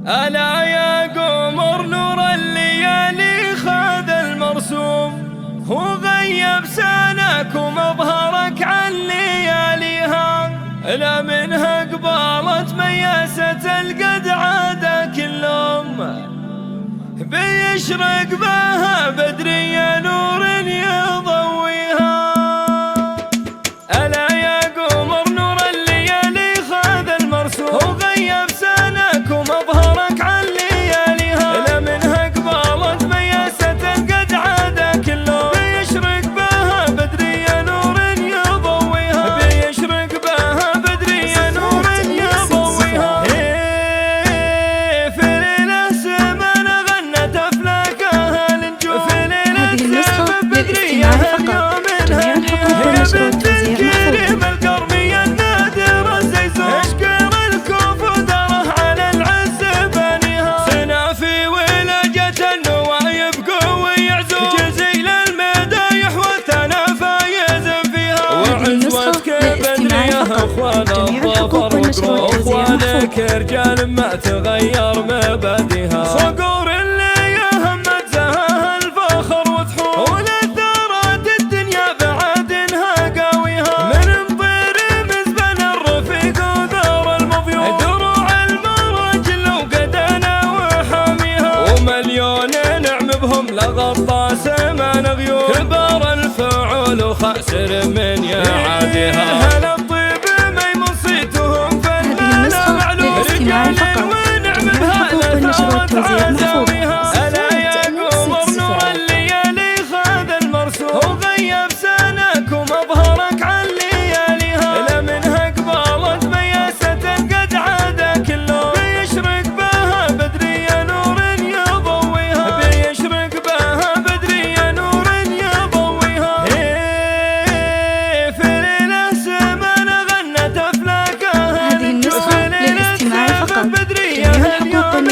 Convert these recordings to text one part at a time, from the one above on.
ألا يا قمر نور الليالي خذ المرسوم، هو غيب سناك ومظهرك عن لياليها، لا منها قبالت مياسة القد عاد كلهم، بيشرق بها بدري نور يضويها. ألا يا قمر نور الليالي خذ المرسوم، هو غيب سناك ومظهرك عن لياليها، لا منها قبالت مياسة قد عاد كلهم، بيشرق بها بدري نور يضويها، بيشرق بها بدري نور يضويها. في ليلة سمن غنت أفلاكها النجوم، في ليلة سمن بدري اليوم هي بنت الكريم القرمي النادر الزيزون، اشكر الكوف ودره على العز بانيها، سنافي ولجة النوايب قوي يعزون، جزيل المدايح والثنا فايز فيها، وعزوتك بدريه اخوان الظفر وقرون، اخوانك رجال ما تغير مبادئها، صقور اللي يهمت زهاها الفخر وتحور، وللثارات الدنيا بعدنها قاويها، من مطير مزبن الرفيق وثار المضيوف، دروع المراجل وقدنا وحاميها، ومليون نعم بهم لغطى سمان غيوم، كبار الفعول وخاسر من يعاديها، هلا الطيب ميمون صيتهم فنان معلوم، رجال ونعم بها لثارت عزاويها. ألا يا قمر نور الليالي خذ المرسوم، هو غيب سناك ومظهرك عن لياليها، لا منها قبالت مياسة قد عاد كلهم، بيشرق بها بدري نور يضويها، بيشرق بها بدري نور يضويها. في ليلة سمن غنت أفلاكها النجوم، في ليلة سمن بدري اليوم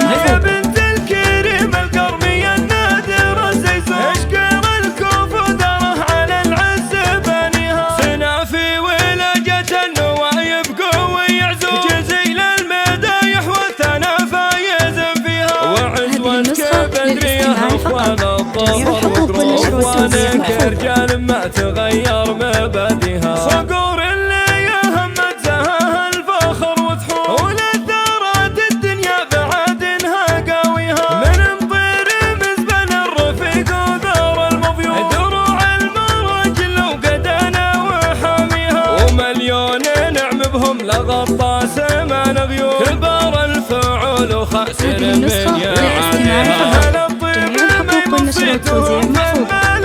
هي بنت الكريم القرمي النادر الزيزون، اشكر الكوف ودره على العز بانيها، سنافي ولجة النوايب قوي يعزون، جزيل المدايح والثنا فايز فيها، وعزوتك بدريه اخوان الظفر وقرون، اخوانك رجال ما تغير مبادئها، صقور اللي يهمت زهاها الفخر وتحور، وللثارات الدنيا بعدنها قاويها، من مطير مزبن الرفيق وثار المضيوف، دروع المراجل وقدنا وحاميها، ومليون نعم بهم لغطى سمان غيوم، كبار الفعول وخاسر من يعاديها، هلا الطيب ميمون صيتهم فنان